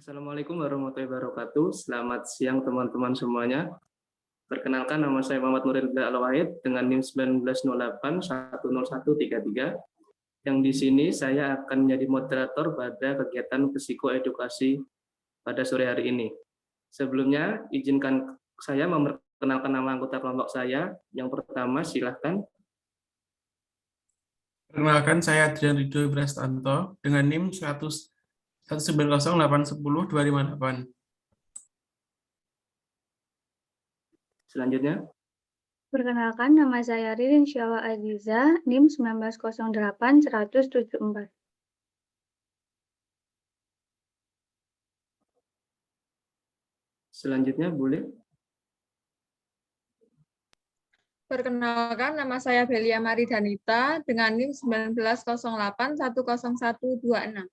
Assalamualaikum warahmatullahi wabarakatuh. Selamat siang teman-teman semuanya. Perkenalkan, nama saya Muhammad Nuril Al-Wahid dengan NIM 1908101133, yang di sini saya akan menjadi moderator pada kegiatan psikoedukasi pada sore hari ini. Sebelumnya, izinkan saya memperkenalkan nama anggota kelompok saya. Yang pertama, silahkan. Perkenalkan, saya Adrian Ridho Prastanto dengan NIM 190810258. Selanjutnya. Perkenalkan, nama saya Ririn Syawa Aziza, NIM 1908174. Selanjutnya, boleh. Perkenalkan, nama saya Belia Maridanita dengan NIM 190810126.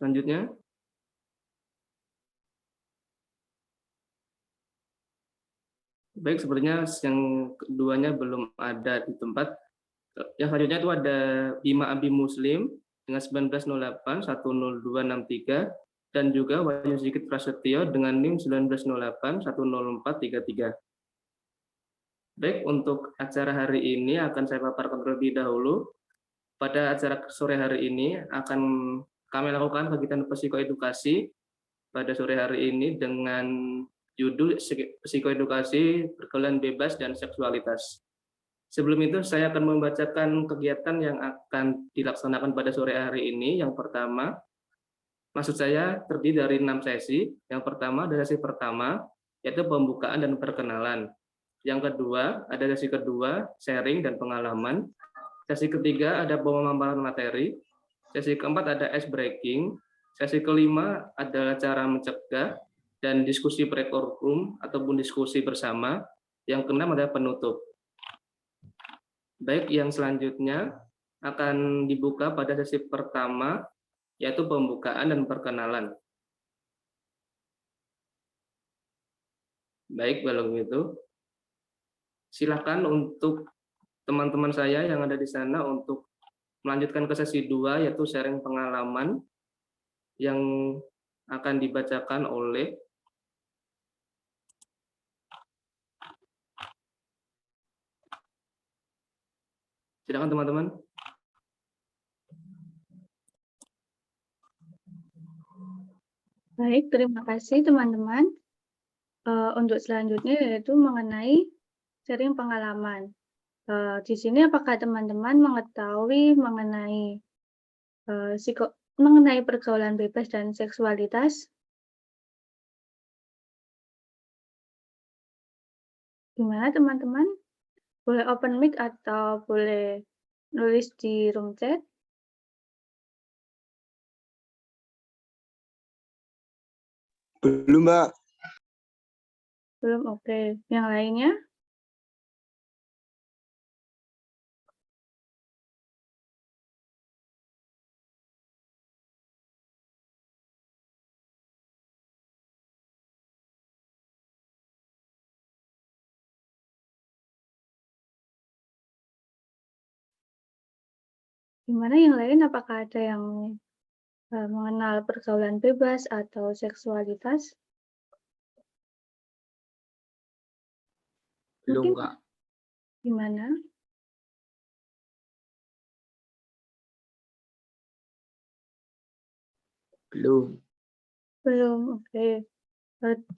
Selanjutnya. Baik, sebenarnya yang keduanya belum ada di tempat. Yang selanjutnya itu ada Bima Abi Muslim dengan 1908100263 dan juga Wahyu Sigit Prasetyo dengan NIM 1908100433. Baik, untuk acara hari ini akan saya paparkan terlebih dahulu. Pada acara sore hari ini akan kami lakukan kegiatan psikoedukasi pada sore hari ini dengan judul psikoedukasi pergaulan bebas dan seksualitas. Sebelum itu saya akan membacakan kegiatan yang akan dilaksanakan pada sore hari ini. Yang pertama, maksud saya terdiri dari 6 sesi. Yang pertama adalah sesi pertama, yaitu pembukaan dan perkenalan. Yang kedua, ada sesi kedua, sharing dan pengalaman. Sesi ketiga ada pemaparan materi. Sesi keempat ada ice breaking. Sesi kelima adalah cara mencegah dan diskusi pre-forum ataupun diskusi bersama. Yang keenam adalah penutup. Baik, yang selanjutnya akan dibuka pada sesi pertama, yaitu pembukaan dan perkenalan. Baik, kalau begitu, silakan untuk teman-teman saya yang ada di sana untuk melanjutkan ke sesi 2, yaitu sharing pengalaman yang akan dibacakan oleh silakan teman-teman. Baik, terima kasih teman-teman. Untuk selanjutnya yaitu mengenai sharing pengalaman. Di sini apakah teman-teman mengetahui mengenai pergaulan bebas dan seksualitas? Gimana teman-teman? Boleh open mic atau boleh nulis di room chat? Belum, Mbak. Belum, oke. Yang lainnya? Gimana yang lain? Apakah ada yang mengenal pergaulan bebas atau seksualitas? Belum, Mungkin Kak. gimana? Belum. Belum, oke.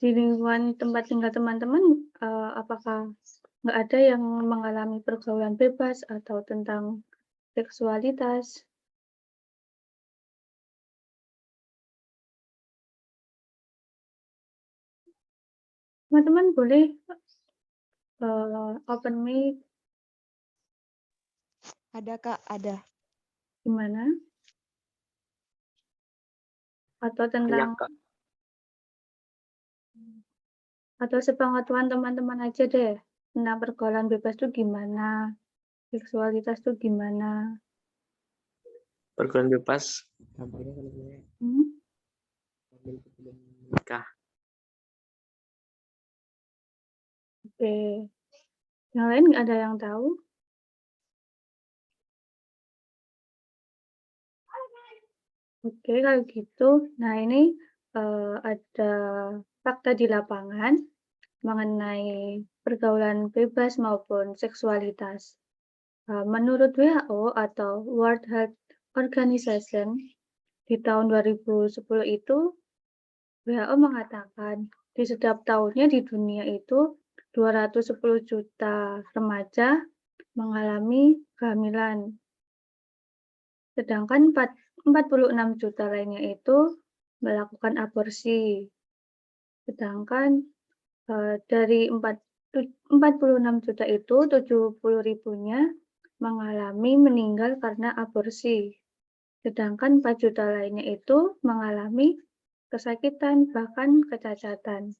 Di lingkungan tempat tinggal teman-teman, apakah nggak ada yang mengalami pergaulan bebas atau tentang seksualitas? Teman-teman boleh open mic. Ada, Kak, ada. Gimana? Atau tentang Kak. atau sepengetahuan teman-teman aja deh tentang pergaulan bebas itu gimana, seksualitas itu gimana. Pergaulan bebas. Gampangnya kan sebenarnya sebelum menikah. Oke. Yang lain nggak ada yang tahu? Oke, kalau gitu. Nah, ini ada fakta di lapangan mengenai pergaulan bebas maupun seksualitas. Menurut WHO atau World Health Organization, di tahun 2010 itu WHO mengatakan di setiap tahunnya di dunia itu 210 juta remaja mengalami kehamilan. Sedangkan 46 juta lainnya itu melakukan aborsi. Sedangkan dari 46 juta itu 70.000-nya mengalami meninggal karena aborsi. Sedangkan 4 juta lainnya itu mengalami kesakitan bahkan kecacatan.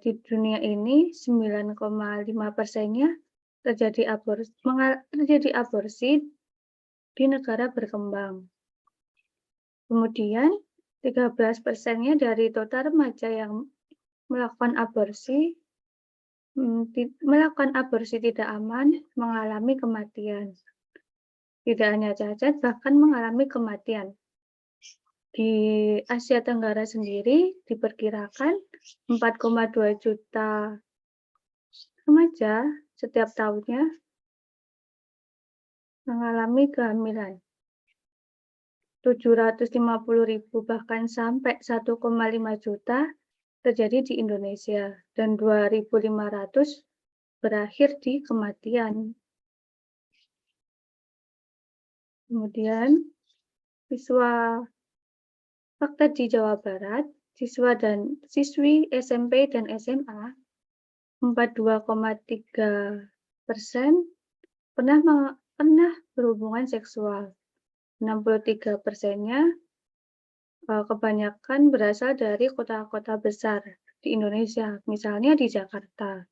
Di dunia ini 9,5%-nya terjadi aborsi di negara berkembang. Kemudian 13%-nya dari total remaja yang melakukan aborsi tidak aman mengalami kematian. Tidak hanya cacat, bahkan mengalami kematian. Di Asia Tenggara sendiri diperkirakan 4,2 juta remaja setiap tahunnya mengalami kehamilan. 750.000 bahkan sampai 1,5 juta terjadi di Indonesia dan 2.500 berakhir di kematian. Kemudian siswa fakta di Jawa Barat, siswa dan siswi SMP dan SMA 42,3% pernah berhubungan seksual. 63%-nya kebanyakan berasal dari kota-kota besar di Indonesia, misalnya di Jakarta.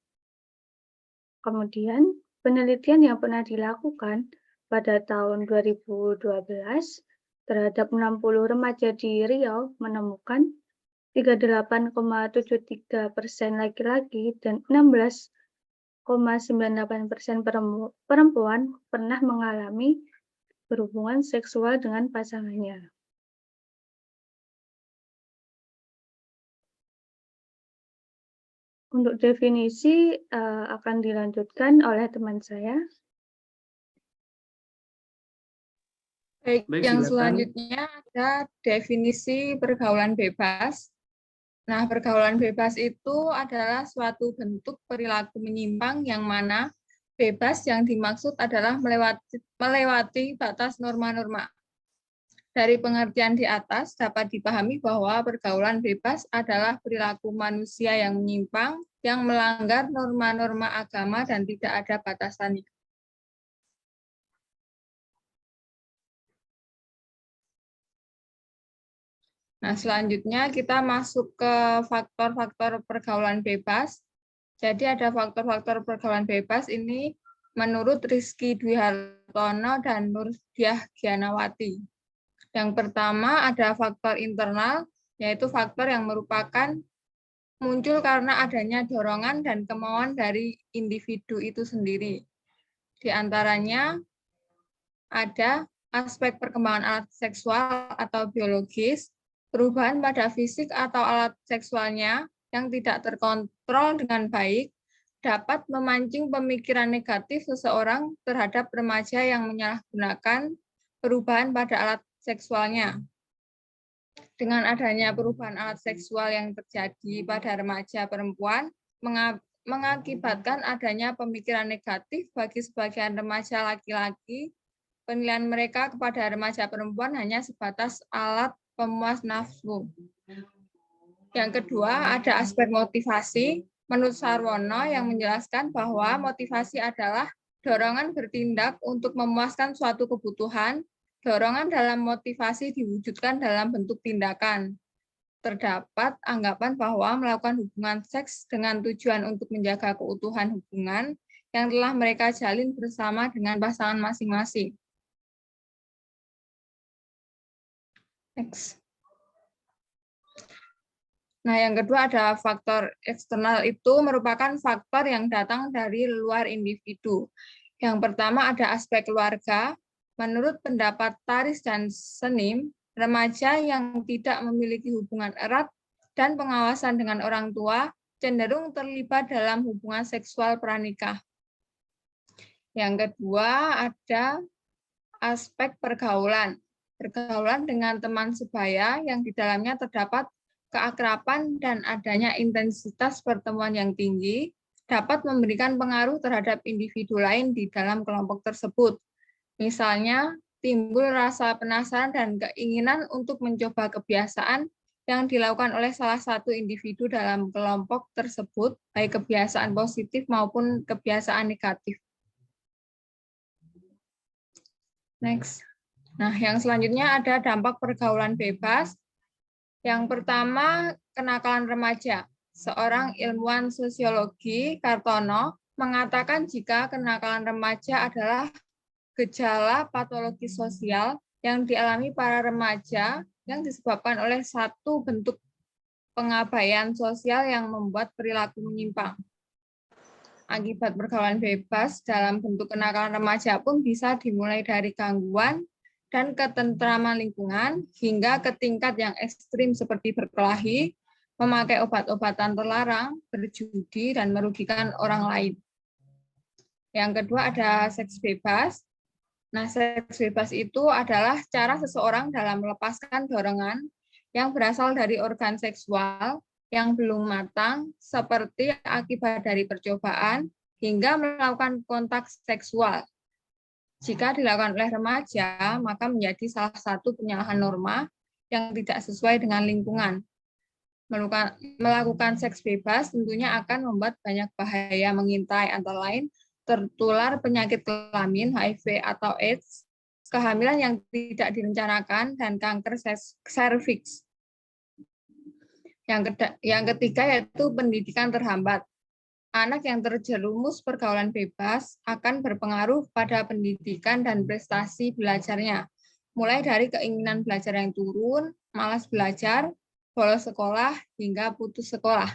Kemudian, penelitian yang pernah dilakukan pada tahun 2012 terhadap 60 remaja di Riau menemukan 38,73% laki-laki dan 16,98% perempuan pernah mengalami berhubungan seksual dengan pasangannya. Untuk definisi akan dilanjutkan oleh teman saya. Baik, Baik, yang silakan. selanjutnya ada definisi pergaulan bebas. Nah, pergaulan bebas itu adalah suatu bentuk perilaku menyimpang yang mana bebas yang dimaksud adalah melewati batas norma-norma. Dari pengertian di atas dapat dipahami bahwa pergaulan bebas adalah perilaku manusia yang menyimpang, yang melanggar norma-norma agama dan tidak ada batasan. Nah, selanjutnya kita masuk ke faktor-faktor pergaulan bebas. Jadi ada faktor-faktor pergaulan bebas ini menurut Rizky Dwi Hartono dan Nurdiah Gianawati. Yang pertama ada faktor internal, yaitu faktor yang merupakan muncul karena adanya dorongan dan kemauan dari individu itu sendiri. Di antaranya ada aspek perkembangan alat seksual atau biologis, perubahan pada fisik atau alat seksualnya yang tidak terkontrol dengan baik dapat memancing pemikiran negatif seseorang terhadap remaja yang menyalahgunakan perubahan pada alat seksualnya. Dengan adanya perubahan alat seksual yang terjadi pada remaja perempuan, mengakibatkan adanya pemikiran negatif bagi sebagian remaja laki-laki. Penilaian mereka kepada remaja perempuan hanya sebatas alat pemuas nafsu. Yang kedua, ada aspek motivasi. Menurut Sarwono yang menjelaskan bahwa motivasi adalah dorongan bertindak untuk memuaskan suatu kebutuhan. Dorongan dalam motivasi diwujudkan dalam bentuk tindakan. Terdapat anggapan bahwa melakukan hubungan seks dengan tujuan untuk menjaga keutuhan hubungan yang telah mereka jalin bersama dengan pasangan masing-masing. Next. Nah, yang kedua ada faktor eksternal, itu merupakan faktor yang datang dari luar individu. Yang pertama ada aspek keluarga. Menurut pendapat Taris dan Senim, remaja yang tidak memiliki hubungan erat dan pengawasan dengan orang tua cenderung terlibat dalam hubungan seksual pranikah. Yang kedua ada aspek pergaulan. Pergaulan dengan teman sebaya yang di dalamnya terdapat keakraban dan adanya intensitas pertemuan yang tinggi dapat memberikan pengaruh terhadap individu lain di dalam kelompok tersebut. Misalnya, timbul rasa penasaran dan keinginan untuk mencoba kebiasaan yang dilakukan oleh salah satu individu dalam kelompok tersebut, baik kebiasaan positif maupun kebiasaan negatif. Next. Nah, yang selanjutnya ada dampak pergaulan bebas. Yang pertama, kenakalan remaja. Seorang ilmuwan sosiologi, Kartono, mengatakan jika kenakalan remaja adalah gejala patologi sosial yang dialami para remaja yang disebabkan oleh satu bentuk pengabaian sosial yang membuat perilaku menyimpang. Akibat pergaulan bebas dalam bentuk kenakalan remaja pun bisa dimulai dari gangguan dan ketentraman lingkungan hingga ke tingkat yang ekstrim seperti berkelahi, memakai obat-obatan terlarang, berjudi, dan merugikan orang lain. Yang kedua ada seks bebas. Nah, seks bebas itu adalah cara seseorang dalam melepaskan dorongan yang berasal dari organ seksual yang belum matang, seperti akibat dari percobaan, hingga melakukan kontak seksual. Jika dilakukan oleh remaja, maka menjadi salah satu penyalahan norma yang tidak sesuai dengan lingkungan. Melakukan seks bebas tentunya akan membuat banyak bahaya mengintai, antara lain tertular penyakit kelamin, HIV atau AIDS, kehamilan yang tidak direncanakan, dan kanker serviks. Yang ketiga yaitu pendidikan terhambat. Anak yang terjerumus pergaulan bebas akan berpengaruh pada pendidikan dan prestasi belajarnya, mulai dari keinginan belajar yang turun, malas belajar, bolos sekolah, hingga putus sekolah.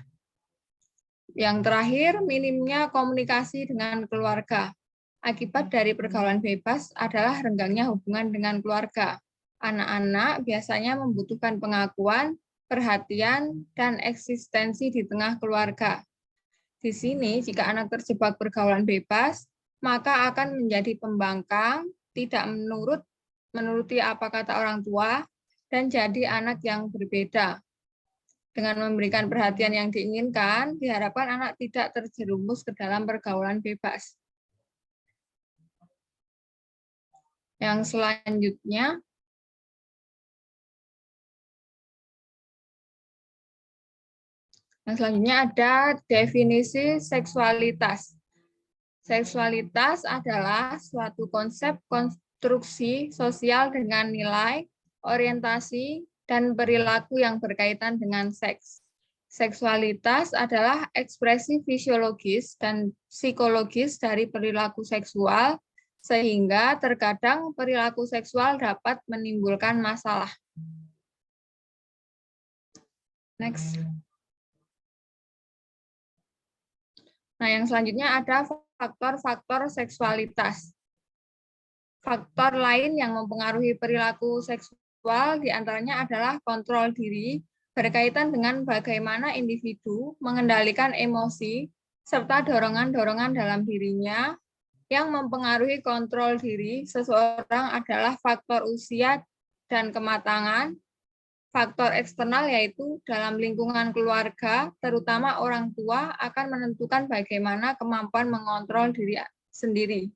Yang terakhir, minimnya komunikasi dengan keluarga. Akibat dari pergaulan bebas adalah renggangnya hubungan dengan keluarga. Anak-anak biasanya membutuhkan pengakuan, perhatian, dan eksistensi di tengah keluarga. Di sini, jika anak terjebak pergaulan bebas, maka akan menjadi pembangkang, tidak menuruti apa kata orang tua, dan jadi anak yang berbeda. Dengan memberikan perhatian yang diinginkan, diharapkan anak tidak terjerumus ke dalam pergaulan bebas. Yang selanjutnya, ada definisi seksualitas. Seksualitas adalah suatu konsep konstruksi sosial dengan nilai, orientasi, dan perilaku yang berkaitan dengan seks. Seksualitas adalah ekspresi fisiologis dan psikologis dari perilaku seksual, sehingga terkadang perilaku seksual dapat menimbulkan masalah. Next. Nah, yang selanjutnya ada faktor-faktor seksualitas. Faktor lain yang mempengaruhi perilaku seksual diantaranya adalah kontrol diri, berkaitan dengan bagaimana individu mengendalikan emosi, serta dorongan-dorongan dalam dirinya. Yang mempengaruhi kontrol diri seseorang adalah faktor usia dan kematangan. Faktor eksternal yaitu dalam lingkungan keluarga, terutama orang tua, akan menentukan bagaimana kemampuan mengontrol diri sendiri.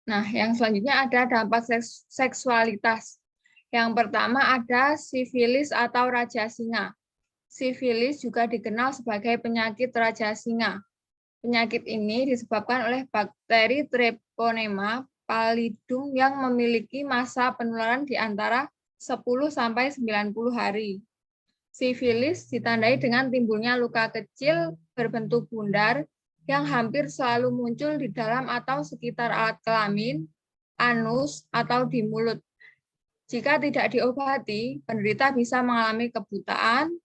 Nah, yang selanjutnya ada dampak seksualitas. Yang pertama ada sifilis atau raja singa. Sifilis juga dikenal sebagai penyakit raja singa. Penyakit ini disebabkan oleh bakteri Treponema pallidum yang memiliki masa penularan di antara 10 sampai 90 hari. Sifilis ditandai dengan timbulnya luka kecil berbentuk bundar yang hampir selalu muncul di dalam atau sekitar alat kelamin, anus, atau di mulut. Jika tidak diobati, penderita bisa mengalami kebutaan,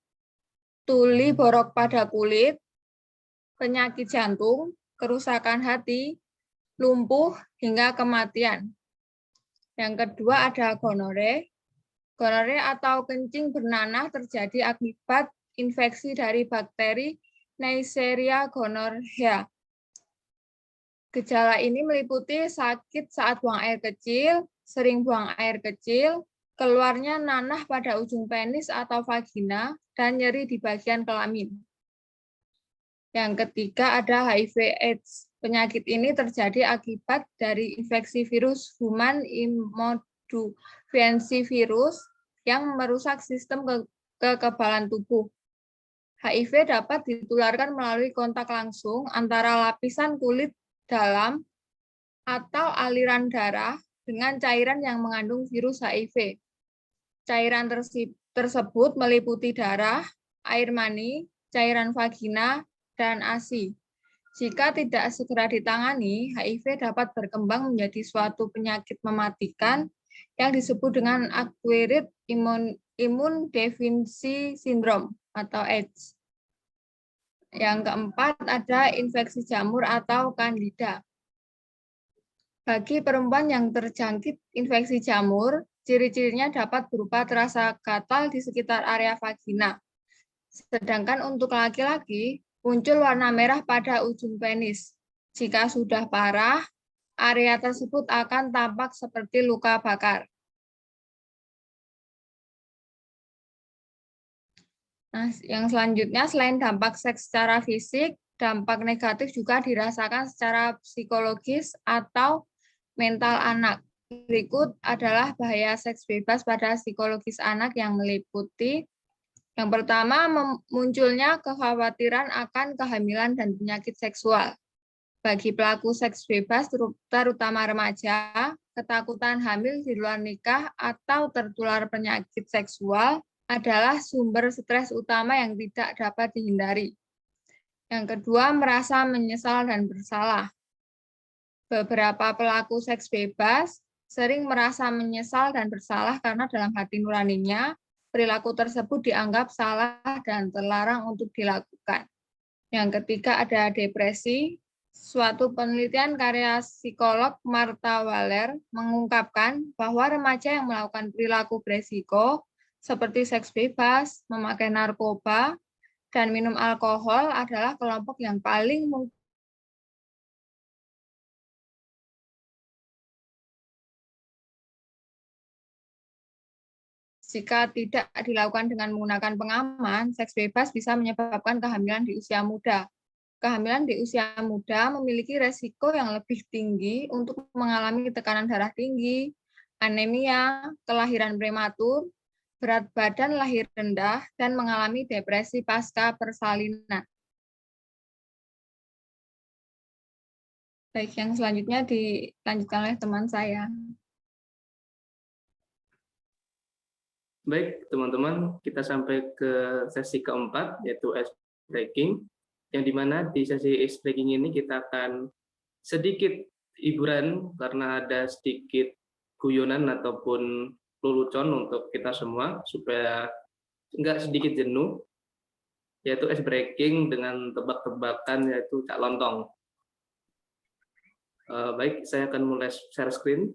tuli borok pada kulit, penyakit jantung, kerusakan hati, lumpuh, hingga kematian. Yang kedua ada gonore. Gonore atau kencing bernanah terjadi akibat infeksi dari bakteri Neisseria gonorrhea. Gejala ini meliputi sakit saat buang air kecil, sering buang air kecil, keluarnya nanah pada ujung penis atau vagina, dan nyeri di bagian kelamin. Yang ketiga ada HIV/AIDS. Penyakit ini terjadi akibat dari infeksi virus human immunodeficiency yang merusak sistem kekebalan tubuh. HIV dapat ditularkan melalui kontak langsung antara lapisan kulit dalam atau aliran darah dengan cairan yang mengandung virus HIV. Cairan tersebut meliputi darah, air mani, cairan vagina, dan ASI. Jika tidak segera ditangani, HIV dapat berkembang menjadi suatu penyakit mematikan yang disebut dengan acquired immune deficiency syndrome atau AIDS. Yang keempat ada infeksi jamur atau Candida. Bagi perempuan yang terjangkit infeksi jamur, ciri-cirinya dapat berupa terasa gatal di sekitar area vagina. Sedangkan untuk laki-laki, muncul warna merah pada ujung penis. Jika sudah parah, area tersebut akan tampak seperti luka bakar. Nah, yang selanjutnya, selain dampak seks secara fisik, dampak negatif juga dirasakan secara psikologis atau mental anak. Berikut adalah bahaya seks bebas pada psikologis anak yang meliputi yang pertama, munculnya kekhawatiran akan kehamilan dan penyakit seksual. Bagi pelaku seks bebas, terutama remaja, ketakutan hamil di luar nikah atau tertular penyakit seksual adalah sumber stres utama yang tidak dapat dihindari. Yang kedua, merasa menyesal dan bersalah. Beberapa pelaku seks bebas sering merasa menyesal dan bersalah karena dalam hati nuraninya, perilaku tersebut dianggap salah dan terlarang untuk dilakukan. Yang ketiga ada depresi. Suatu penelitian karya psikolog Martha Waller mengungkapkan bahwa remaja yang melakukan perilaku beresiko seperti seks bebas, memakai narkoba, dan minum alkohol adalah kelompok yang paling mungkin jika tidak dilakukan dengan menggunakan pengaman, seks bebas bisa menyebabkan kehamilan di usia muda. Kehamilan di usia muda memiliki resiko yang lebih tinggi untuk mengalami tekanan darah tinggi, anemia, kelahiran prematur, berat badan lahir rendah, dan mengalami depresi pasca persalinan. Baik, yang selanjutnya dilanjutkan oleh teman saya. Baik, teman-teman, kita sampai ke sesi keempat, yaitu ice breaking, yang dimana di sesi ice breaking ini kita akan sedikit hiburan karena ada sedikit guyonan ataupun lelucon untuk kita semua, supaya nggak sedikit jenuh, yaitu ice breaking dengan tebak-tebakan, yaitu Cak Lontong. Baik, saya akan mulai share screen.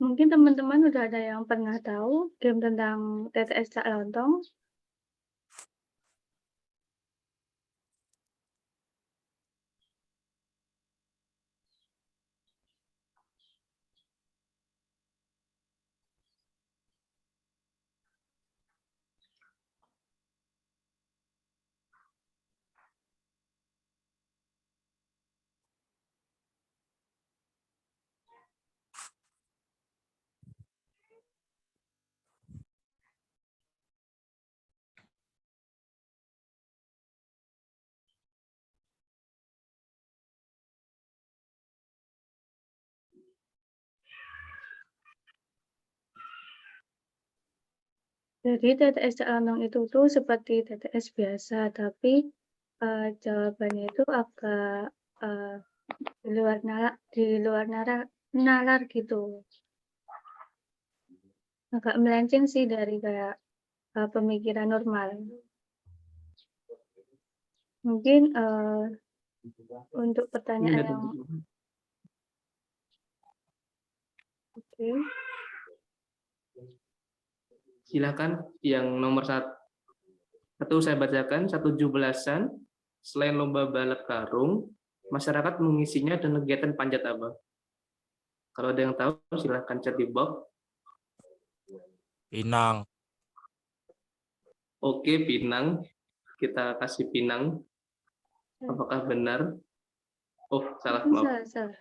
Mungkin teman-teman udah ada yang pernah tahu game tentang TTS Cak Lontong? Jadi TTS Cak Lontong itu tuh seperti TTS biasa, tapi jawabannya itu agak di luar nalar gitu. Agak melenceng sih dari kayak pemikiran normal. Mungkin untuk pertanyaan yang oke. Silakan yang nomor satu saya bacakan, 17-an. Selain lomba balap karung, masyarakat mengisinya dengan kegiatan panjat apa? Kalau ada yang tahu, silakan chat di box. Pinang. Oke, Pinang. Kita kasih Pinang. Apakah benar? Oh, salah. Maaf. Salah.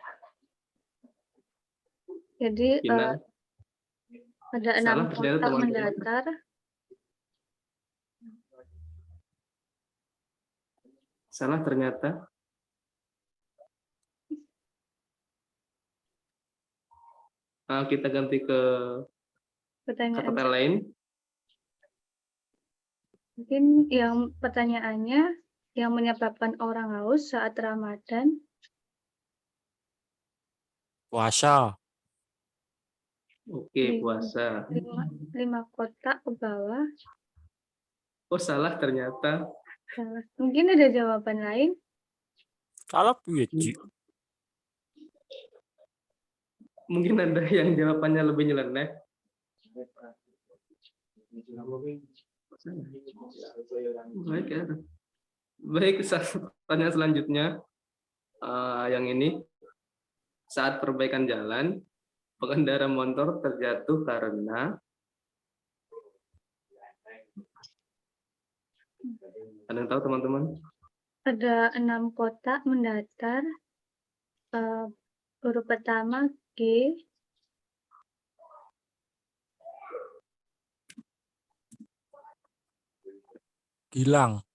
Jadi Pinang. ada 6 kotak mendatar. Salah ternyata. Kita ganti ke kata lain. Mungkin yang pertanyaannya yang menyebabkan orang haus saat Ramadan. Puasa. Oke, puasa. 5 kotak ke bawah. Oh, salah ternyata. Salah. Mungkin ada jawaban lain. Salah piye, Ci? Mungkin ada yang jawabannya lebih nyeleneh. Baik ya. Baik, pertanyaan selanjutnya. Yang ini. Saat perbaikan jalan, pengendara motor terjatuh karena ada yang tahu teman-teman? Ada 6 kotak mendatar. Huruf pertama G. Gilang.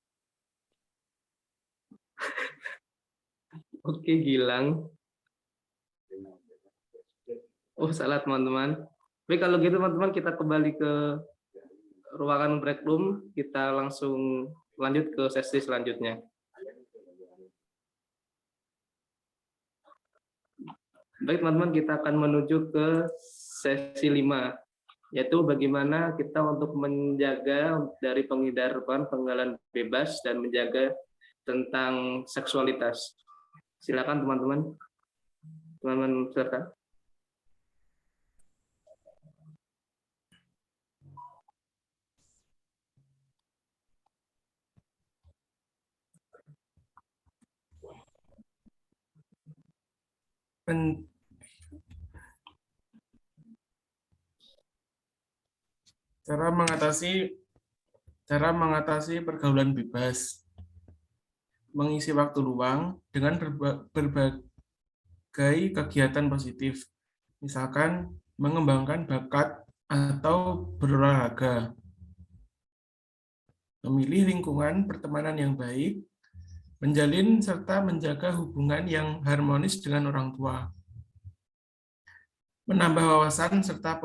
Oke, Gilang. Oh, salah teman-teman. Baik, kalau gitu teman-teman kita kembali ke ruangan break room. Kita langsung lanjut ke sesi selanjutnya. Baik teman-teman, kita akan menuju ke sesi 5, yaitu bagaimana kita untuk menjaga dari penghindaran penggalan bebas dan menjaga tentang seksualitas. Silakan teman-teman. Teman-teman peserta. Cara mengatasi pergaulan bebas. Mengisi waktu luang dengan berbagai kegiatan positif. Misalkan mengembangkan bakat atau berolahraga. Memilih lingkungan pertemanan yang baik, menjalin serta menjaga hubungan yang harmonis dengan orang tua. Menambah wawasan serta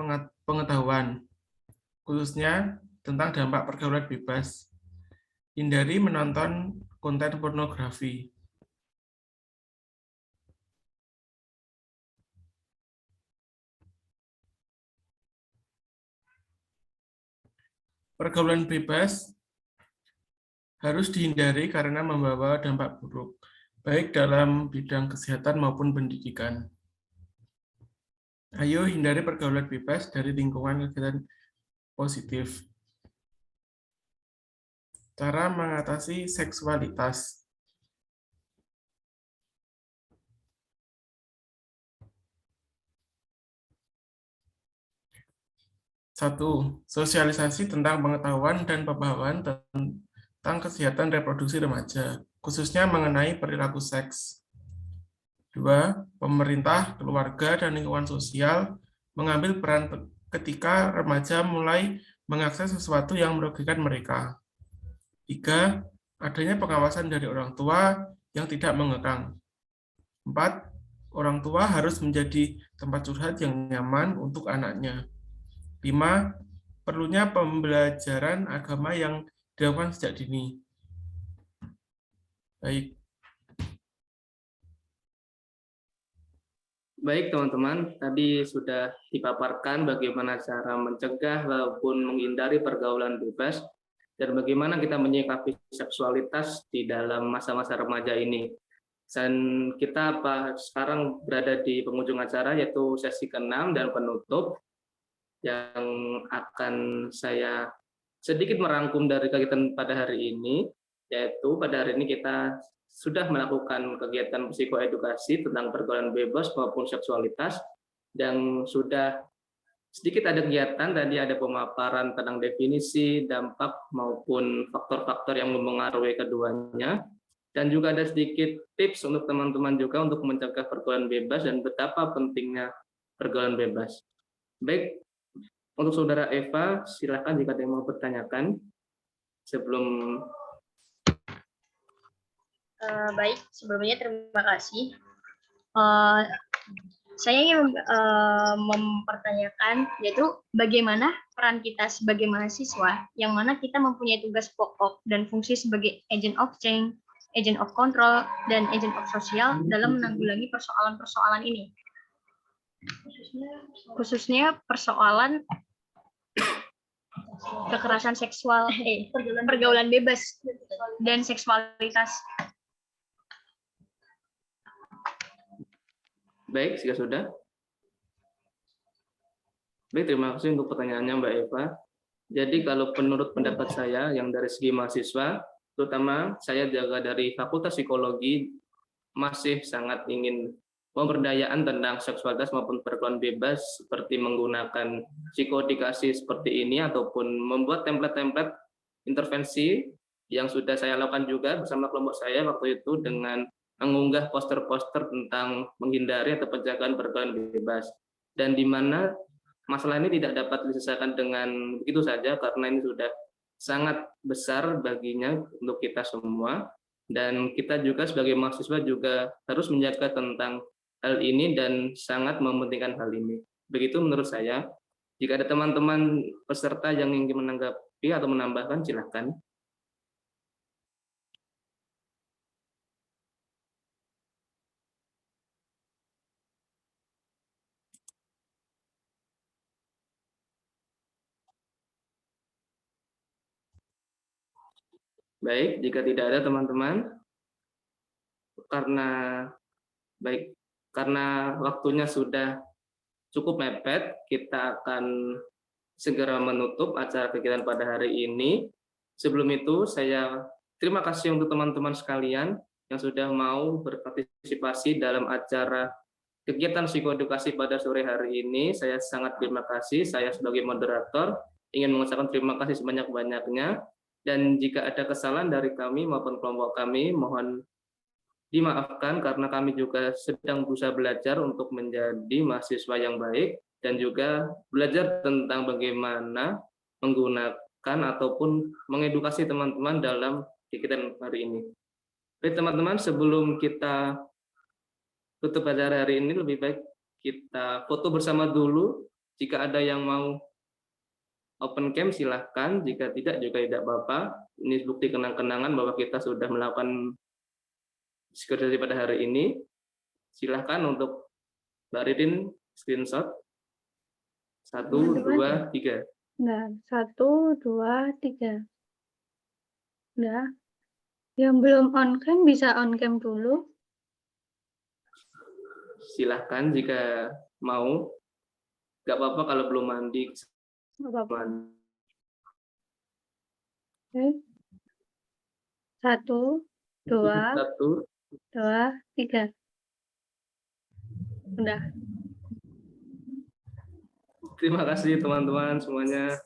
pengetahuan, khususnya tentang dampak pergaulan bebas. Hindari menonton konten pornografi. Pergaulan bebas harus dihindari karena membawa dampak buruk, baik dalam bidang kesehatan maupun pendidikan. Ayo hindari pergaulan bebas dari lingkungan kegiatan positif. Cara mengatasi seksualitas. 1. Sosialisasi tentang pengetahuan dan pemahaman tentang kesehatan reproduksi remaja, khususnya mengenai perilaku seks. 2. Pemerintah, keluarga, dan lingkungan sosial mengambil peran ketika remaja mulai mengakses sesuatu yang merugikan mereka. 3. Adanya pengawasan dari orang tua yang tidak mengekang. 4. Orang tua harus menjadi tempat curhat yang nyaman untuk anaknya. 5. Perlunya pembelajaran agama yang dilakukan sejak dini. Baik. Baik teman-teman, tadi sudah dipaparkan bagaimana cara mencegah maupun menghindari pergaulan bebas dan bagaimana kita menyikapi seksualitas di dalam masa-masa remaja ini. Dan kita sekarang berada di penghujung acara yaitu sesi ke-6 dan penutup yang akan saya sedikit merangkum dari kegiatan pada hari ini, yaitu pada hari ini kita sudah melakukan kegiatan psikoedukasi tentang pergaulan bebas maupun seksualitas, dan sudah sedikit ada kegiatan, tadi ada pemaparan tentang definisi, dampak, maupun faktor-faktor yang mempengaruhi keduanya, dan juga ada sedikit tips untuk teman-teman juga untuk mencegah pergaulan bebas dan betapa pentingnya pergaulan bebas. Baik, untuk Saudara Eva, silakan jika ada yang mau bertanyakan sebelum. Baik, sebelumnya terima kasih. Saya ingin mempertanyakan, yaitu bagaimana peran kita sebagai mahasiswa, yang mana kita mempunyai tugas pokok dan fungsi sebagai agent of change, agent of control, dan agent of sosial dalam menanggulangi persoalan-persoalan ini. Khususnya persoalan kekerasan seksual, pergaulan bebas, dan seksualitas. Baik, jika sudah. Baik, terima kasih untuk pertanyaannya Mbak Eva. Jadi kalau menurut pendapat saya yang dari segi mahasiswa, terutama saya jaga dari Fakultas Psikologi, masih sangat ingin pemberdayaan tentang seksualitas maupun pergaulan bebas seperti menggunakan psikoedukasi seperti ini ataupun membuat template-template intervensi yang sudah saya lakukan juga bersama kelompok saya waktu itu dengan mengunggah poster-poster tentang menghindari atau pencegahan pergaulan bebas, dan di mana masalah ini tidak dapat diselesaikan dengan begitu saja karena ini sudah sangat besar baginya untuk kita semua, dan kita juga sebagai mahasiswa juga harus menjaga tentang hal ini dan sangat mementingkan hal ini. Begitu menurut saya. Jika ada teman-teman peserta yang ingin menanggapi atau menambahkan, silakan. Baik, jika tidak ada teman-teman, karena waktunya sudah cukup mepet, kita akan segera menutup acara kegiatan pada hari ini. Sebelum itu, saya terima kasih untuk teman-teman sekalian yang sudah mau berpartisipasi dalam acara kegiatan psikoedukasi pada sore hari ini. Saya sangat terima kasih. Saya sebagai moderator ingin mengucapkan terima kasih sebanyak-banyaknya. Dan jika ada kesalahan dari kami maupun kelompok kami, mohon dimaafkan karena kami juga sedang berusaha belajar untuk menjadi mahasiswa yang baik dan juga belajar tentang bagaimana menggunakan ataupun mengedukasi teman-teman dalam kegiatan hari ini. Baik teman-teman, sebelum kita tutup acara hari ini, lebih baik kita foto bersama dulu. Jika ada yang mau open cam silahkan, jika tidak juga tidak apa-apa. Ini bukti kenang-kenangan bahwa kita sudah melakukan psikoedukasi pada hari ini. Silahkan untuk Mbak Ridin screenshot. 1, 2, 3. Nah, 1, 2, 3. Udah. Yang belum on cam bisa on cam dulu. Silahkan jika mau. Nggak apa-apa kalau belum mandi. Nggak apa-apa. Oke. 1, 2, 1, 3. Udah. terima kasih teman-teman semuanya.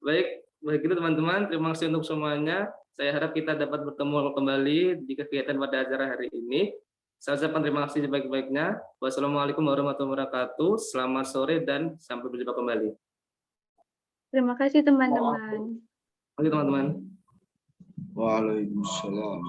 Baik itu teman-teman, terima kasih untuk semuanya. Saya harap kita dapat bertemu kembali di kegiatan pada acara hari ini. Saya ucapkan terima kasih sebaik-baiknya. Wassalamualaikum warahmatullahi wabarakatuh. Selamat sore dan sampai berjumpa kembali. Terima kasih teman-teman. Terima kasih teman-teman. Waalaikumsalam.